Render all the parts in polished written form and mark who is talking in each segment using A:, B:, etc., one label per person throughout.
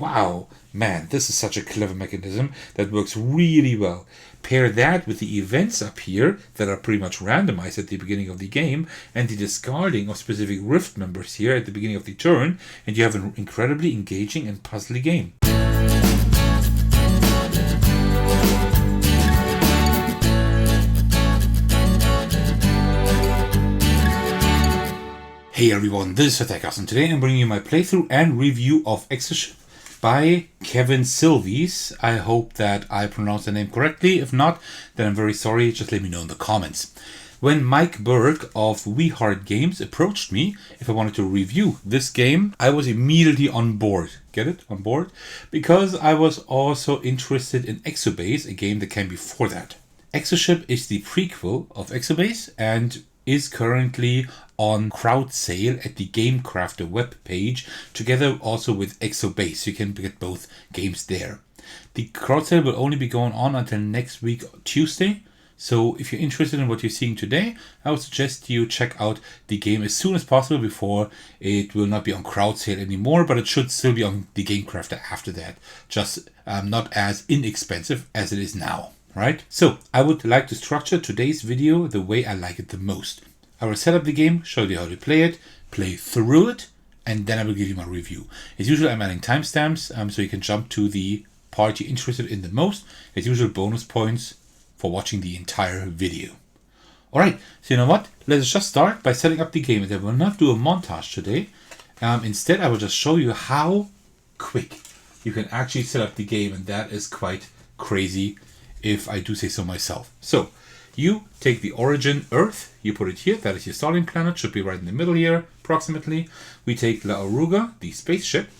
A: wow, man, this is such a clever mechanism that works really well. Pair that with the events up here that are pretty much randomized at the beginning of the game and the discarding of specific Rift members here at the beginning of the turn, and you have an incredibly engaging and puzzly game. Hey everyone, this is Thecos, and today I'm bringing you my playthrough and review of ExoShip by Kevin Sylves. I hope that I pronounced the name correctly. If not, then I'm very sorry. Just let me know in the comments. When Mike Berg of We Heart Games approached me if I wanted to review this game, I was immediately on board. Get it? On board? Because I was also interested in ExoBase, a game that came before that. ExoShip is the prequel of ExoBase and is currently on crowd sale at the GameCrafter webpage, together also with ExoBase. You can get both games there. The crowd sale will only be going on until next week, Tuesday. So if you're interested in what you're seeing today, I would suggest you check out the game as soon as possible before it will not be on crowd sale anymore, but it should still be on the GameCrafter after that. Just not as inexpensive as it is now. Right? So I would like to structure today's video the way I like it the most. I will set up the game, show you how to play it, play through it, and then I will give you my review. As usual, I'm adding timestamps so you can jump to the part you're interested in the most. As usual, bonus points for watching the entire video. Alright, so you know what? Let's just start by setting up the game. And I will not do a montage today. Instead, I will just show you how quick you can actually set up the game, and that is quite crazy, if I do say so myself. So, you take the origin Earth, you put it here, that is your starting planet, should be right in the middle here, approximately. We take La Oruga, the spaceship,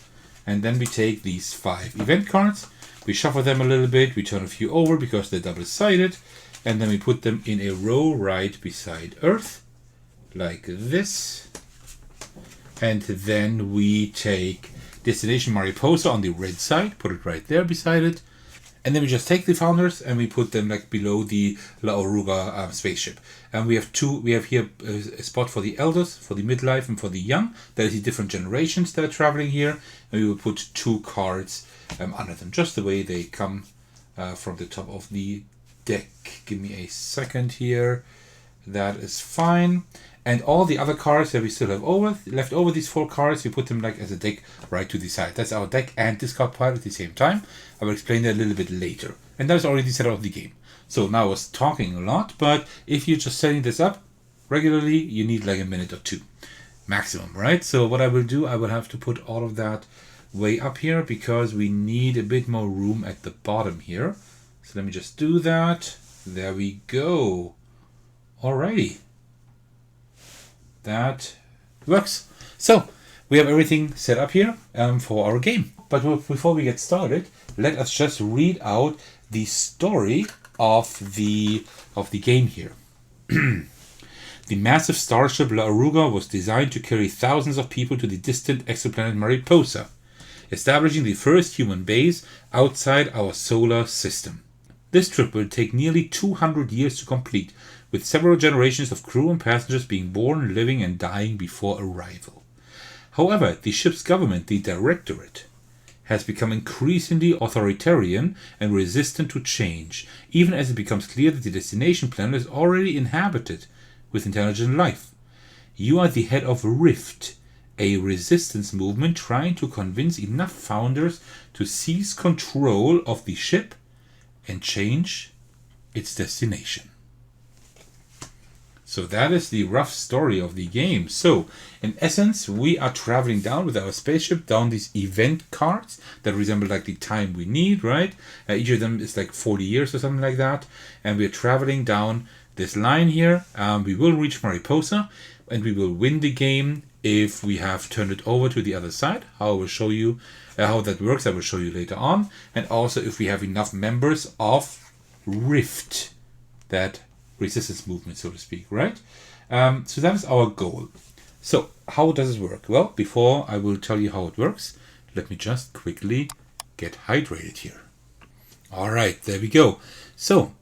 A: and then we take these 5 event cards, we shuffle them a little bit, we turn a few over because they're double-sided, and then we put them in a row right beside Earth, like this. And then we take Destination Mariposa on the red side, put it right there beside it. And then we just take the founders and we put them like below the La Oruga spaceship. And we have here a spot for the eldest, for the midlife, and for the young. That is the different generations that are traveling here. And we will put 2 cards under them, just the way they come from the top of the deck. Give me a second here. That is fine. And all the other cards that we still have left over, these 4 cards, we put them like as a deck right to the side. That's our deck and discard pile at the same time. I will explain that a little bit later. And that is already the setup of the game. So now I was talking a lot, but if you're just setting this up regularly, you need like a minute or 2 maximum, right? So what I will do, I will have to put all of that way up here because we need a bit more room at the bottom here. So let me just do that. There we go. Alrighty. That works. So we have everything set up here for our game. But before we get started, let us just read out the story of the game here. The massive starship La Oruga was designed to carry thousands of people to the distant exoplanet Mariposa, establishing the first human base outside our solar system. This trip will take nearly 200 years to complete, with several generations of crew and passengers being born, living, and dying before arrival. However, the ship's government, the Directorate, has become increasingly authoritarian and resistant to change, even as it becomes clear that the destination planet is already inhabited with intelligent life. You are the head of Rift, a resistance movement trying to convince enough founders to seize control of the ship and change its destination. So that is the rough story of the game. So, in essence, we are traveling down with our spaceship down these event cards that resemble like the time we need, right? Each of them is like 40 years or something like that. And we're traveling down this line here. We will reach Mariposa and we will win the game if we have turned it over to the other side. How I will show you how that works, I will show you later on. And also if we have enough members of Rift, that resistance movement, so to speak, right? So that is our goal. So how does it work? Well, before I will tell you how it works, let me just quickly get hydrated here. All right, there we go. So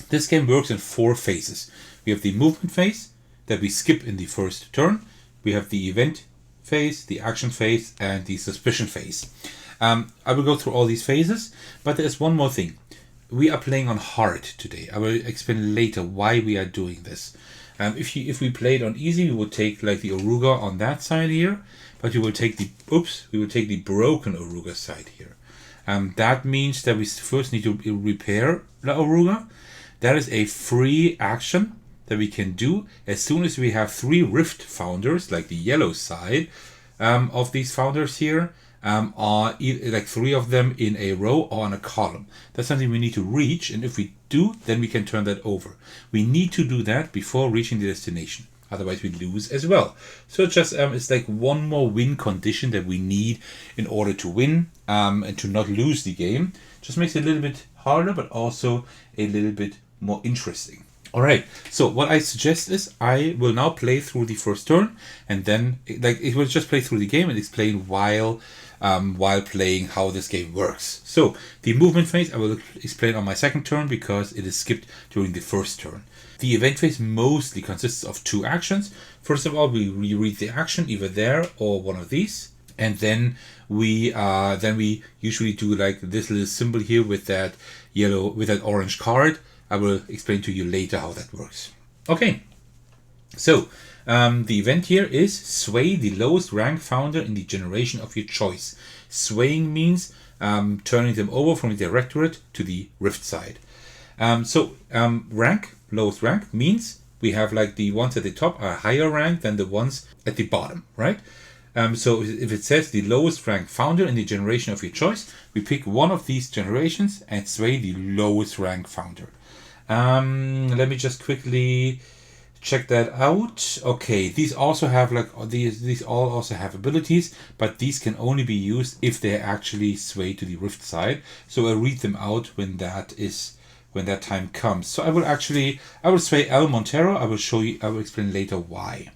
A: this game works in 4 phases. We have the movement phase that we skip in the first turn. We have the event phase, the action phase, and the suspicion phase. I will go through all these phases, but there's one more thing. We are playing on hard today. I will explain later why we are doing this. If we played on easy, we would take like the Oruga on that side here, but we will take the broken Oruga side here. That means that we first need to repair the Oruga. That is a free action that we can do as soon as we have 3 rift founders, like the yellow side of these founders here, are like 3 of them in a row or on a column. That's something we need to reach, and if we do, then we can turn that over. We need to do that before reaching the destination. Otherwise we lose as well. So it's like one more win condition that we need in order to win and to not lose the game. Just makes it a little bit harder, but also a little bit more interesting. Alright, so what I suggest is I will now play through the first turn, and then it will just play through the game and explain while playing how this game works. So the movement phase I will explain on my second turn because it is skipped during the first turn. The event phase mostly consists of 2 actions. First of all, we read the action either there or one of these, and then we usually do like this little symbol here with that orange card. I will explain to you later how that works. Okay, so the event here is sway the lowest rank founder in the generation of your choice. Swaying means turning them over from the directorate to the rift side. Rank, lowest rank, means we have like the ones at the top are higher rank than the ones at the bottom, right? So if it says the lowest rank founder in the generation of your choice, we pick one of these generations and sway the lowest rank founder. Let me just quickly check that out. Okay, these also have these all also have abilities, but these can only be used if they actually sway to the rift side. So I'll read them out when that time comes. So I will sway El Montero. I will explain later why.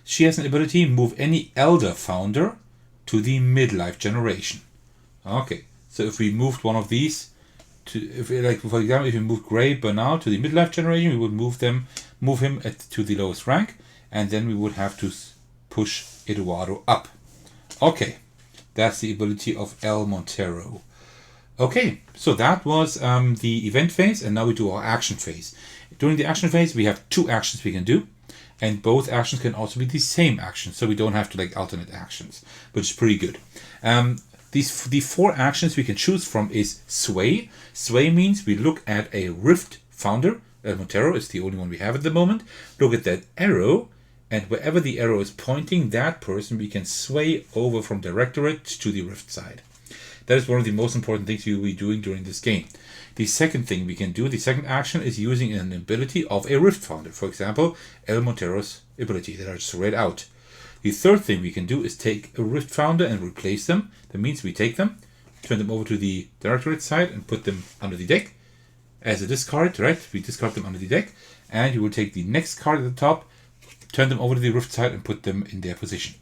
A: She has an ability, move any elder founder to the midlife generation. Okay, so if we moved one of these for example, if we move Grey Bernal to the midlife generation, we would move him to the lowest rank, and then we would have to push Eduardo up. Okay, that's the ability of El Montero. Okay, so that was the event phase, and now we do our action phase. During the action phase, we have 2 actions we can do, and both actions can also be the same action, so we don't have to alternate actions, which is pretty good. The 4 actions we can choose from is sway. Sway means we look at a rift founder. El Montero is the only one we have at the moment. Look at that arrow, and wherever the arrow is pointing, that person we can sway over from directorate to the rift side. That is one of the most important things you will be doing during this game. The second thing we can do, the second action, is using an ability of a rift founder. For example, El Montero's ability that I just read out. The third thing we can do is take a rift founder and replace them. That means we take them, turn them over to the directorate side and put them under the deck as a discard, right? We discard them under the deck, and you will take the next card at the top, turn them over to the rift side and put them in their position.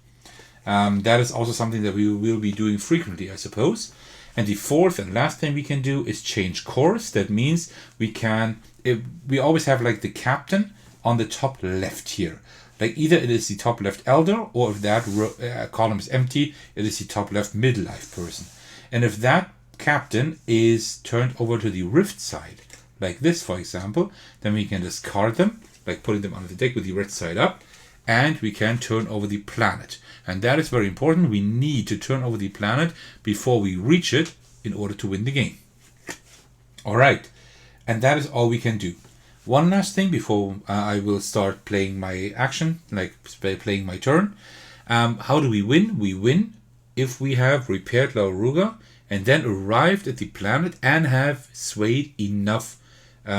A: That is also something that we will be doing frequently, I suppose. And the fourth and last thing we can do is change course. That means we always have like the captain on the top left here. Like either it is the top left elder, or if that column is empty, it is the top left midlife person. And if that captain is turned over to the rift side, like this for example, then we can discard them, like putting them on the deck with the red side up, and we can turn over the planet. And that is very important. We need to turn over the planet before we reach it in order to win the game. Alright, and that is all we can do. One last thing before I will start playing my action, like playing my turn. How do we win? We win if we have repaired La Oruga and then arrived at the planet and have swayed enough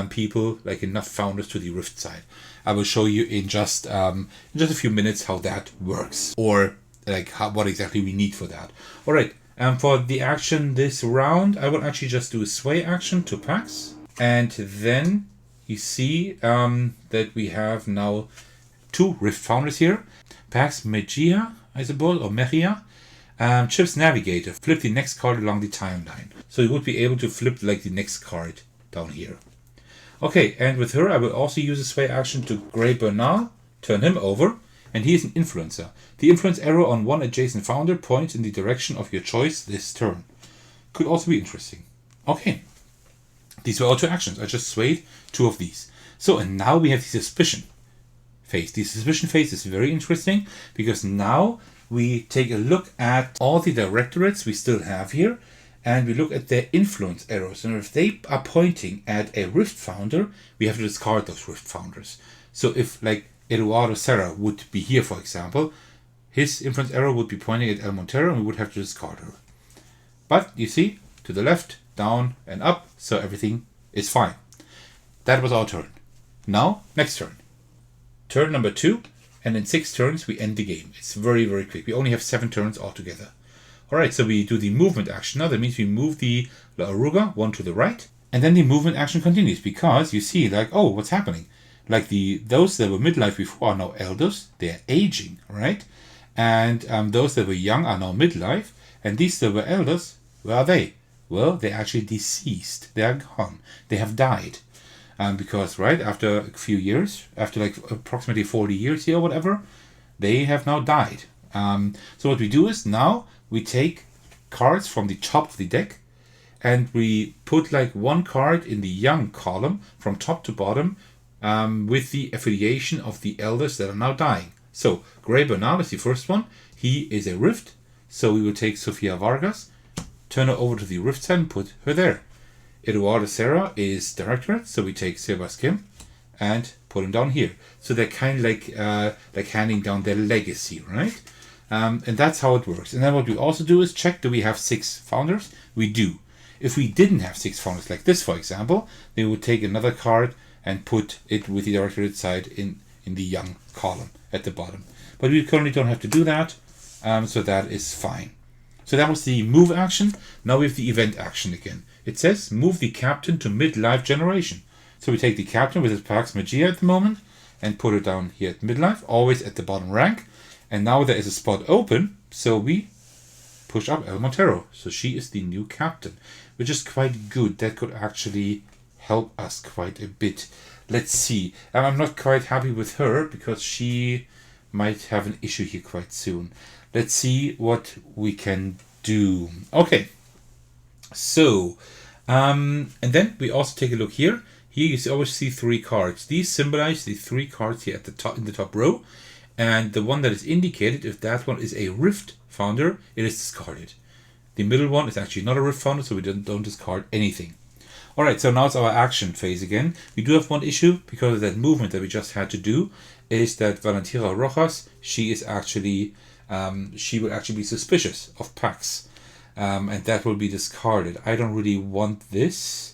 A: people, like enough founders to the rift side. I will show you in just a few minutes how that works, or like what exactly we need for that. All right. For the action this round, I will actually just do a sway action to Pax, and then you see that we have now 2 rift founders here. Pax Mejia, I suppose, or Mejia. Chip's Navigator. Flip the next card along the timeline. So you would be able to flip like the next card down here. Okay, and with her I will also use a sway action to Grey Bernal, turn him over, and he is an influencer. The influence arrow on one adjacent founder points in the direction of your choice this turn. Could also be interesting. Okay, these were all 2 actions. I just swayed 2 of these. So, and now we have the suspicion phase. The suspicion phase is very interesting because now we take a look at all the directorates we still have here, and we look at their influence arrows. And if they are pointing at a Rift founder, we have to discard those Rift founders. So if like Eduardo Serra would be here, for example, his influence arrow would be pointing at El Montero, and we would have to discard her. But you see, to the left, down, and up, so everything is fine. That was our turn. Now, next turn. Turn number 2, and in 6 turns we end the game. It's very, very quick. We only have 7 turns altogether. Alright, so we do the movement action now. That means we move the La Oruga 1 to the right, and then the movement action continues because you see, like, oh, what's happening? Like those that were midlife before are now eldest. They're aging, right? And those that were young are now midlife, and these that were eldest, where are they? Well, they're actually deceased. They are gone. They have died. Because, right, after a few years, after like approximately 40 years here or whatever, they have now died. So what we do is now we take cards from the top of the deck and we put like 1 card in the young column from top to bottom with the affiliation of the elders that are now dying. So Grey Bernal is the first one. He is a Rift. So we will take Sofia Vargas, turn her over to the Rift side and put her there. Eduardo Serra is Directorate, so we take Sebas Kim and put him down here. So they're kind of like handing down their legacy, right? And that's how it works. And then what we also do is check, do we have 6 founders? We do. If we didn't have 6 founders like this, for example, then we would take another card and put it with the Directorate side in the young column at the bottom. But we currently don't have to do that, so that is fine. So that was the move action. Now we have the event action again. It says move the captain to midlife generation. So we take the captain with his Pax Magia at the moment and put it down here at midlife, always at the bottom rank. And now there is a spot open, so we push up El Montero. So she is the new captain, which is quite good. That could actually help us quite a bit. Let's see. I'm not quite happy with her because she might have an issue here quite soon. Let's see what we can do. Okay. So, and then we also take a look here. Here you always see 3 cards. These symbolize the 3 cards here at the top in the top row. And the one that is indicated, if that one is a Rift founder, it is discarded. The middle one is actually not a Rift founder, so we don't discard anything. Alright, so now it's our action phase again. We do have one issue because of that movement that we just had to do, is that Valentina Rojas, she is actually she will actually be suspicious of Pax. And that will be discarded. I don't really want this.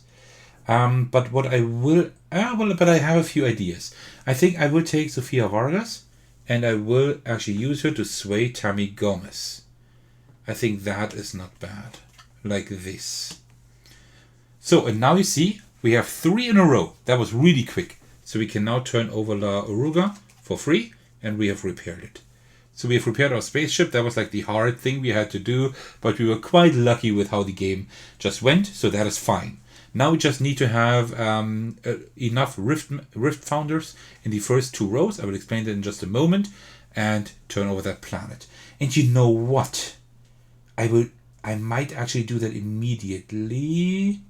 A: But what I will... but I have a few ideas. I think I will take Sofia Vargas, and I will actually use her to sway Tammy Gomez. I think that is not bad. Like this. So, and now you see, we have 3 in a row. That was really quick. So we can now turn over La Oruga for free, and we have repaired it. So we have repaired our spaceship. That was like the hard thing we had to do, but we were quite lucky with how the game just went, so that is fine. Now we just need to have enough Rift founders in the first 2 rows. I will explain that in just a moment, and turn over that planet. And you know what? I might actually do that immediately.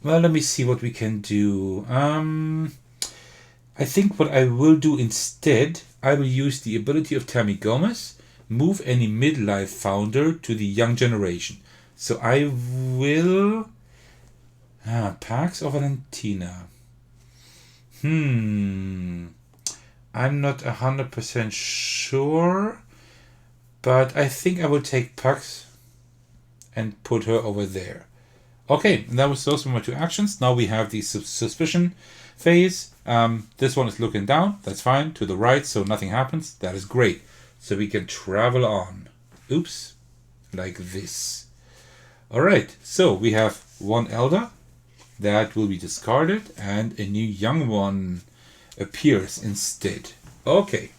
A: Well, let me see what we can do. I think what I will do instead, I will use the ability of Tammy Gomez, move any midlife founder to the young generation. So I will... Pax or Valentina? I'm not 100% sure, but I think I will take Pax and put her over there. Okay, and those were my 2 actions. Now we have the suspicion phase. This one is looking down. That's fine. To the right, so nothing happens. That is great. So we can travel on. Oops. Like this. Alright, so we have 1 elder. That will be discarded. And a new young one appears instead. Okay.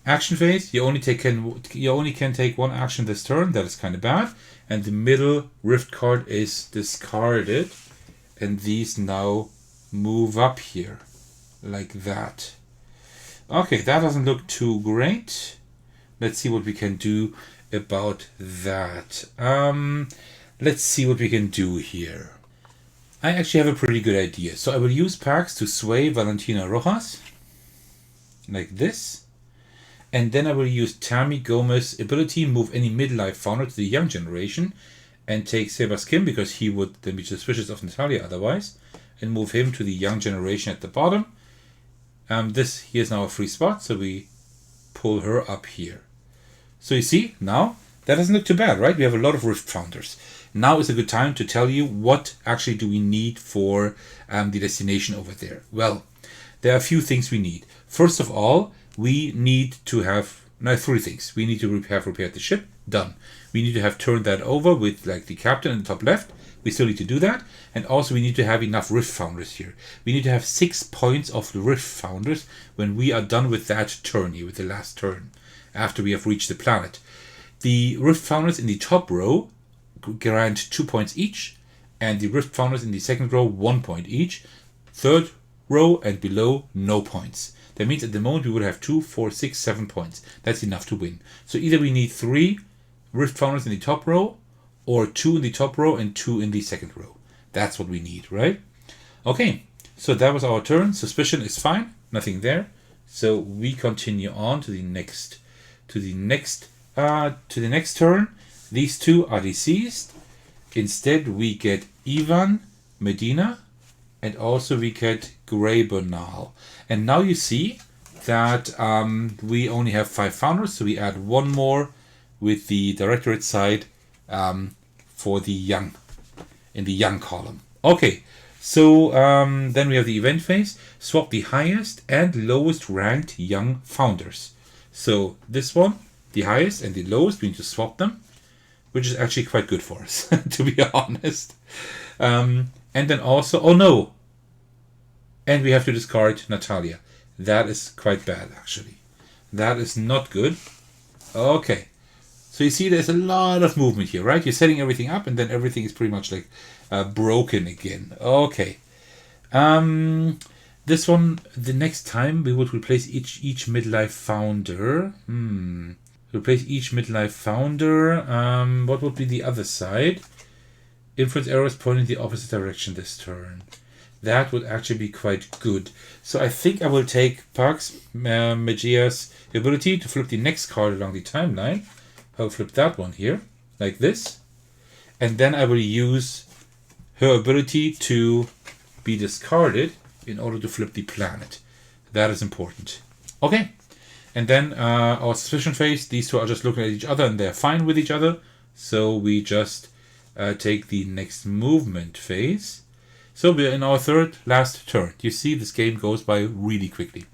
A: Action phase. You only can take 1 action this turn. That is kind of bad. And the middle Rift card is discarded. And these now move up here. Like that. Okay, that doesn't look too great. Let's see what we can do about that. Let's see what we can do here. I actually have a pretty good idea. So I will use Pax to sway Valentina Rojas, like this. And then I will use Tammy Gomez's ability, move any midlife founder to the young generation, and take Sebas Kim, because he would then be suspicious of Natalia otherwise, and move him to the young generation at the bottom. This here is now a free spot, so we pull her up here. So you see, now, that doesn't look too bad, right? We have a lot of Rift Founders. Now is a good time to tell you what actually do we need for the destination over there. Well, there are a few things we need. First of all, we need to have, no, three things. We need to have repaired the ship, done. We need to have turned that over with like the captain in the top left. We still need to do that. And also we need to have enough Rift Founders here. We need to have 6 points of the Rift Founders when we are done with that turn here, with the last turn, after we have reached the planet. The Rift Founders in the top row grant 2 points each, and the Rift Founders in the second row 1 point each. Third row and below, no points. That means at the moment we would have 2, 4, 6, 7 points. That's enough to win. So either we need 3 Rift Founders in the top row, or 2 in the top row and 2 in the second row. That's what we need, right? Okay, so that was our turn. Suspicion is fine, nothing there. So we continue on to the next turn. These two are deceased. Instead, we get Ivan Medina, and also we get Grey Bernal. And now you see that we only have 5 founders, so we add 1 more with the directorate side for the young, in the young column. Okay, so then we have the event phase. Swap the highest and lowest ranked young founders. So this one, the highest and the lowest, we need to swap them, which is actually quite good for us, to be honest. And then also, oh no, and we have to discard Natalia. That is quite bad, actually. That is not good. Okay. So you see there's a lot of movement here, right? You're setting everything up and then everything is pretty much like broken again. Okay. This one, the next time we would replace each midlife founder. Replace each midlife founder. What would be the other side? Influence arrows pointing the opposite direction this turn. That would actually be quite good. So I think I will take Pax Mejia's ability to flip the next card along the timeline. I'll flip that one here, like this. And then I will use her ability to be discarded in order to flip the planet. That is important. Okay. And then our suspicion phase, these two are just looking at each other and they're fine with each other. So we just take the next movement phase. So we're in our third last turn. You see this game goes by really quickly.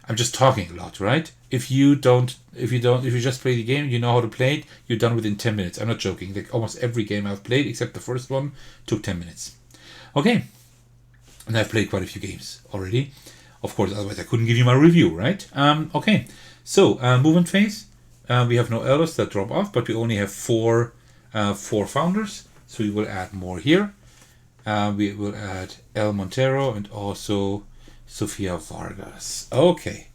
A: I'm just talking a lot, right? If you just play the game, you know how to play it, you're done within 10 minutes. I'm not joking. Like almost every game I've played, except the first one, took 10 minutes. Okay. And I've played quite a few games already. Of course, otherwise I couldn't give you my review, right? Okay. So, movement phase. We have no eldest that drop off, but we only have four founders. So we will add more here. We will add El Montero and also Sofia Vargas. Okay.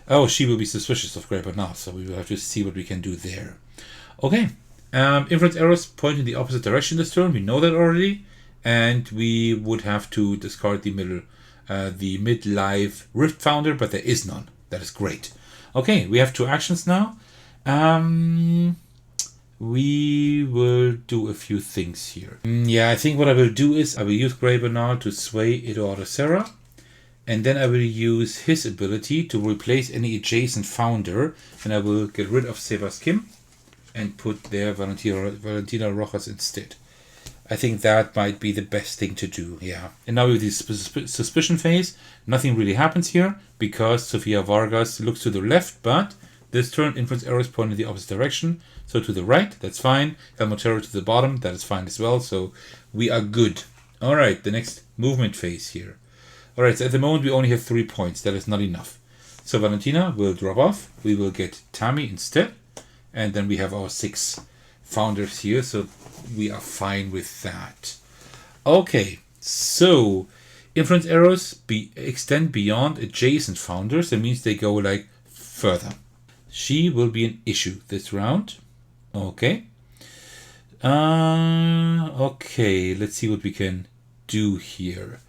A: Oh, she will be suspicious of Grey Bernal, so we will have to see what we can do there. Okay. Influence arrows point in the opposite direction this turn. We know that already. And we would have to discard the midlife Rift Founder, but there is none. That is great. Okay, we have 2 actions now. We will do a few things here. Yeah, I think what I will do is I will use Grey Bernal to sway Eduardo Serra. And then I will use his ability to replace any adjacent founder. And I will get rid of Sebas Kim and put there Valentina Rojas instead. I think that might be the best thing to do, yeah. And now with the suspicion phase, nothing really happens here because Sofia Vargas looks to the left, but this turn influence arrows point in the opposite direction. So to the right, that's fine. El Montero to the bottom, that is fine as well. So we are good. All right, the next movement phase here. All right, so at the moment we only have 3 points. That is not enough. So Valentina will drop off. We will get Tammy instead. And then we have our 6 founders here. So we are fine with that. Okay, so Influence arrows extend beyond adjacent founders. That means they go like further. She will be an issue this round. Okay. Okay, let's see what we can do here.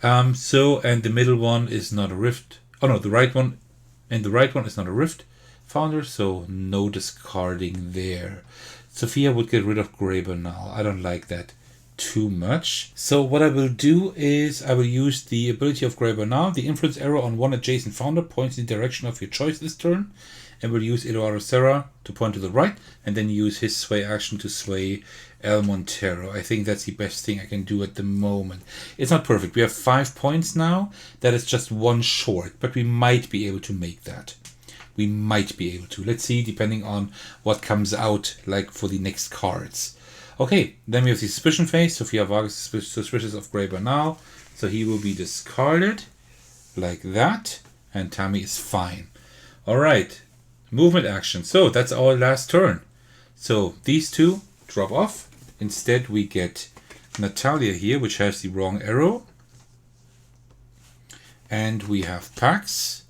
A: And the middle one is not a rift. Oh no, the right one. And the right one is not a rift founder, so no discarding there. Sophia would get rid of Grey Bernal. I don't like that too much. So what I will do is I will use the ability of Grey Bernal. The influence arrow on one adjacent founder points in the direction of your choice this turn. And we'll use Eduardo Serra to point to the right, and then use his sway action to sway El Montero. I think that's the best thing I can do at the moment. It's not perfect. We have 5 points now. That is just one short, but we might be able to make that. We might be able to. Let's see, depending on what comes out like for the next cards. Okay, then we have the suspicion phase. Sophia Vargas is suspicious of Grey Bernal, so he will be discarded like that, and Tammy is fine. All right. Movement action. So that's our last turn. So these two drop off. Instead we get Natalia here, which has the wrong arrow. And we have Pax.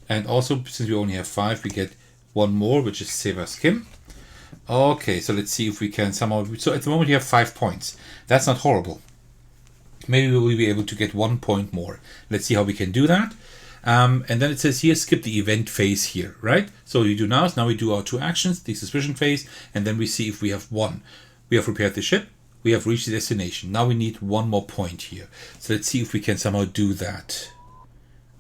A: And also, since we only have 5, we get one more, which is Sebas Kim. Okay, so let's see if we can somehow... So at the moment you have 5 points. That's not horrible. Maybe we will be able to get 1 point more. Let's see how we can do that. And then it says here, skip the event phase here, right? So what we do now is we do our 2 actions, the suspicion phase, and then we see if we have won. We have repaired the ship, we have reached the destination. Now we need 1 more point here. So let's see if we can somehow do that.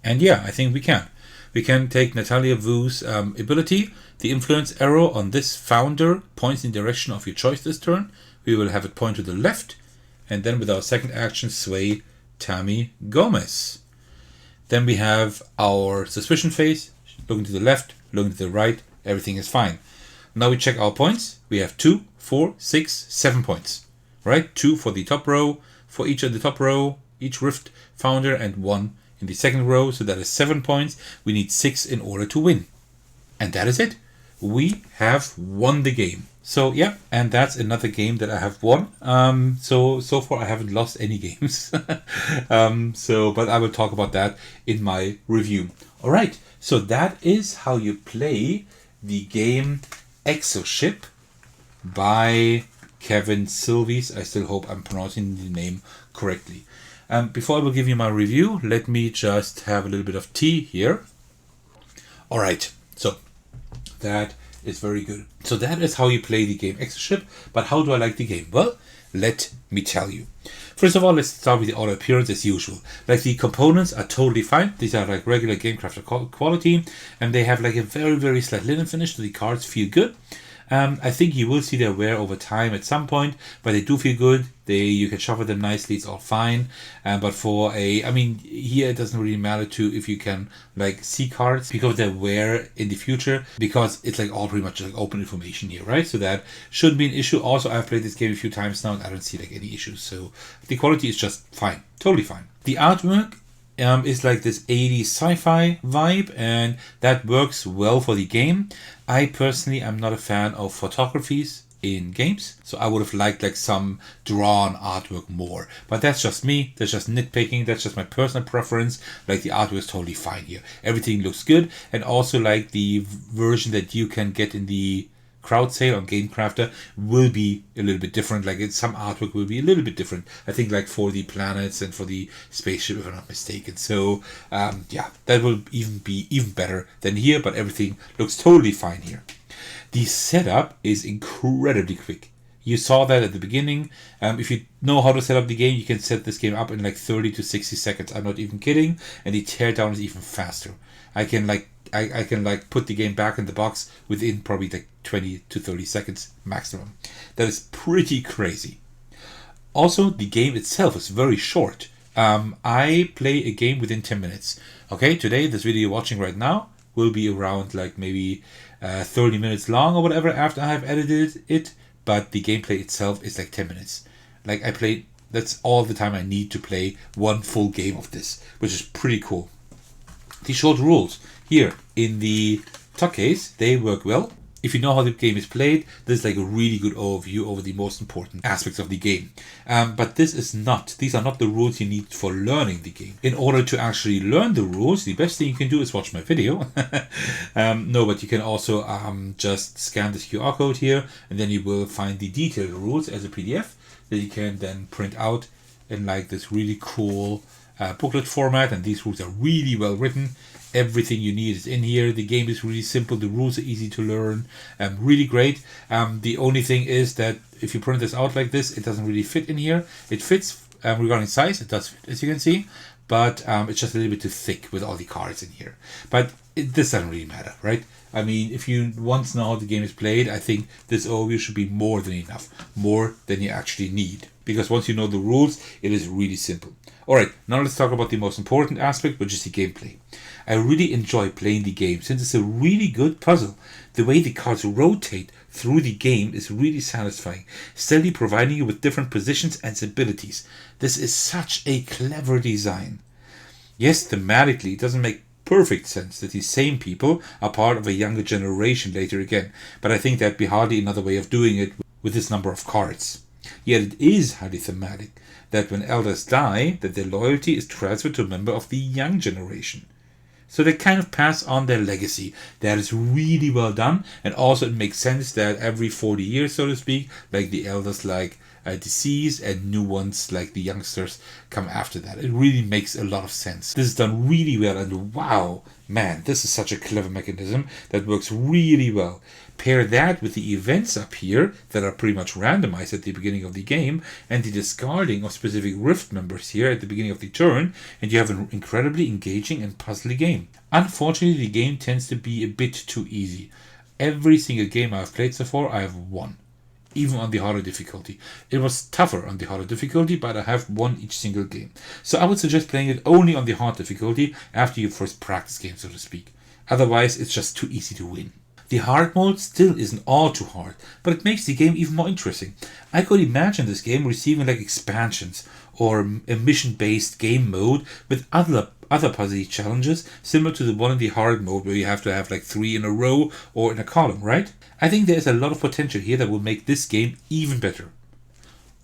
A: And yeah, I think we can. We can take Natalia Wu's ability. The influence arrow on this founder points in the direction of your choice this turn. We will have it point to the left, and then with our second action, sway Tammy Gomez. Then we have our suspicion phase, looking to the left, looking to the right, everything is fine. Now we check our points. We have 2, 4, 6, 7 points, right? 2 for the top row, for each of the top row, each rift founder, and 1 in the second row. So that is 7 points. We need 6 in order to win. And that is it. We have won the game. So yeah, and that's another game that I have won. So far I haven't lost any games. But I will talk about that in my review. All right, so that is how you play the game ExoShip by Kevin Sylves. I still hope I'm pronouncing the name correctly. Before I will give you my review, let me just have a little bit of tea here. All right, so that is very good. So that is how you play the game ExoShip. But how do I like the game? Well, let me tell you. First of all, let's start with the auto appearance as usual. Like, the components are totally fine. These are like regular GameCrafter quality, and they have like a very, very slight linen finish, so the cards feel good. I think you will see their wear over time at some point, but they do feel good. You can shuffle them nicely, it's all fine. But here it doesn't really matter if you can like see cards because they wear in the future, because it's like all pretty much like open information here, right? So that shouldn't be an issue. Also, I've played this game a few times now and I don't see like any issues. So the quality is just fine, totally fine. The artwork is like this 80s sci-fi vibe, and that works well for the game. I personally am not a fan of photographies in games, so I would have liked like some drawn artwork more. But that's just me, that's just nitpicking, that's just my personal preference. Like, the artwork is totally fine here. Everything looks good, and also like the version that you can get in the crowd sale on GameCrafter will be a little bit different. Like, some artwork will be a little bit different, I think, like for the planets and for the spaceship, if I'm not mistaken. So yeah, that will be even better than here, but everything looks totally fine here. The setup is incredibly quick. You saw that at the beginning. If you know how to set up the game, you can set this game up in like 30 to 60 seconds. I'm not even kidding. And the teardown is even faster. I can put the game back in the box within probably like 20 to 30 seconds maximum. That is pretty crazy. Also, the game itself is very short. I play a game within 10 minutes. Okay, today, this video you're watching right now will be around like maybe 30 minutes long or whatever after I have edited it. But the gameplay itself is like 10 minutes. Like, that's all the time I need to play one full game of this, which is pretty cool. The short rules here in the Thecos, they work well. If you know how the game is played, this is like a really good overview over the most important aspects of the game. But these are not the rules you need for learning the game. In order to actually learn the rules, the best thing you can do is watch my video. No, but you can also just scan this QR code here, and then you will find the detailed rules as a PDF that you can then print out in like this really cool booklet format. And these rules are really well written. Everything you need is in here. The game is really simple. The rules are easy to learn. Really great. The only thing is that if you print this out like this, it doesn't really fit in here. It fits regarding size. It does fit, as you can see. But it's just a little bit too thick with all the cards in here. But this doesn't really matter, right? I mean, if you once know how the game is played, I think this overview should be more than enough. More than you actually need. Because once you know the rules, it is really simple. Alright, now let's talk about the most important aspect, which is the gameplay. I really enjoy playing the game since it's a really good puzzle. The way the cards rotate through the game is really satisfying, steadily providing you with different positions and abilities. This is such a clever design. Yes, thematically, it doesn't make perfect sense that these same people are part of a younger generation later again, but I think that'd be hardly another way of doing it with this number of cards. Yet it is highly thematic that when elders die, that their loyalty is transferred to a member of the young generation. So they kind of pass on their legacy. That is really well done, and also it makes sense that every 40 years, so to speak, like the elders decease and new ones like the youngsters come after that. It really makes a lot of sense. This is done really well, and wow, man, this is such a clever mechanism that works really well. Pair that with the events up here that are pretty much randomized at the beginning of the game, and the discarding of specific rift members here at the beginning of the turn, and you have an incredibly engaging and puzzly game. Unfortunately, the game tends to be a bit too easy. Every single game I've played so far, I have won. Even on the harder difficulty. It was tougher on the harder difficulty, but I have won each single game. So I would suggest playing it only on the hard difficulty after your first practice game, so to speak. Otherwise, it's just too easy to win. The hard mode still isn't all too hard, but it makes the game even more interesting. I could imagine this game receiving like expansions or a mission-based game mode with other puzzle challenges similar to the one in the hard mode where you have to have like 3 in a row or in a column, right? I think there's a lot of potential here that will make this game even better.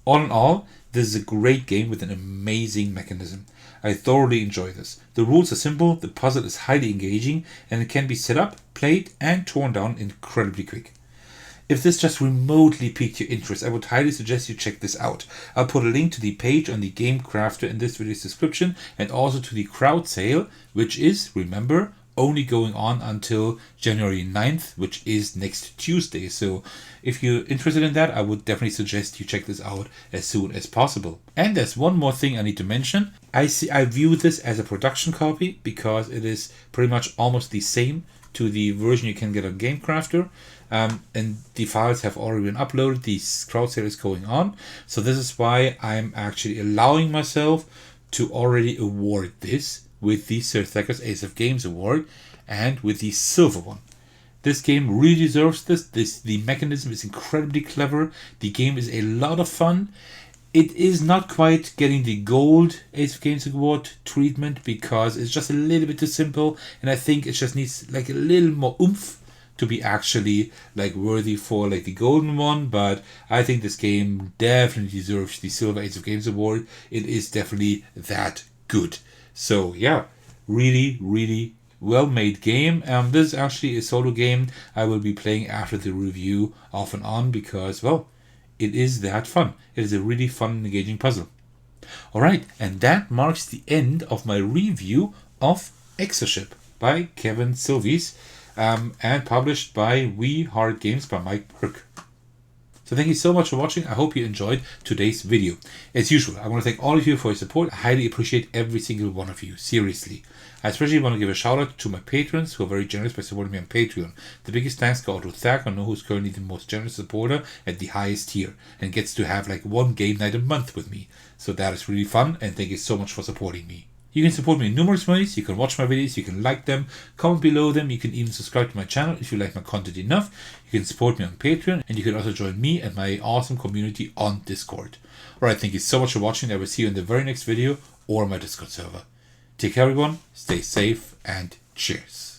A: All in all, this is a great game with an amazing mechanism. I thoroughly enjoy this. The rules are simple, the puzzle is highly engaging, and it can be set up, played, and torn down incredibly quick. If this just remotely piqued your interest, I would highly suggest you check this out. I'll put a link to the page on the Game Crafter in this video's description, and also to the crowd sale, which is, remember, only going on until January 9th, which is next Tuesday. So if you're interested in that, I would definitely suggest you check this out as soon as possible. And there's one more thing I need to mention. I view this as a production copy because it is pretty much almost the same to the version you can get on Game Crafter. And the files have already been uploaded. The crowd sale is going on. So this is why I'm actually allowing myself to already award this with the Sir Thecos Ace of Games Award and with the silver one. This game really deserves this. The mechanism is incredibly clever. The game is a lot of fun. It is not quite getting the gold Ace of Games Award treatment because it's just a little bit too simple, and I think it just needs like a little more oomph to be actually like worthy for like the golden one. But I think this game definitely deserves the silver Ace of Games Award. It is definitely that good. So yeah, really, really well-made game. This is actually a solo game I will be playing after the review off and on because, well, it is that fun. It is a really fun and engaging puzzle. Alright, and that marks the end of my review of ExoShip by Kevin Sylves, and published by We Hard Games by Mike Burke. So thank you so much for watching. I hope you enjoyed today's video. As usual, I want to thank all of you for your support. I highly appreciate every single one of you. Seriously. I especially want to give a shout out to my patrons who are very generous by supporting me on Patreon. The biggest thanks go out to Thecos, who's currently the most generous supporter at the highest tier and gets to have like one game night a month with me. So that is really fun, and thank you so much for supporting me. You can support me in numerous ways. You can watch my videos, you can like them, comment below them, you can even subscribe to my channel if you like my content enough. You can support me on Patreon, and you can also join me and my awesome community on Discord. Alright, thank you so much for watching. I will see you in the very next video or my Discord server. Take care everyone, stay safe, and cheers.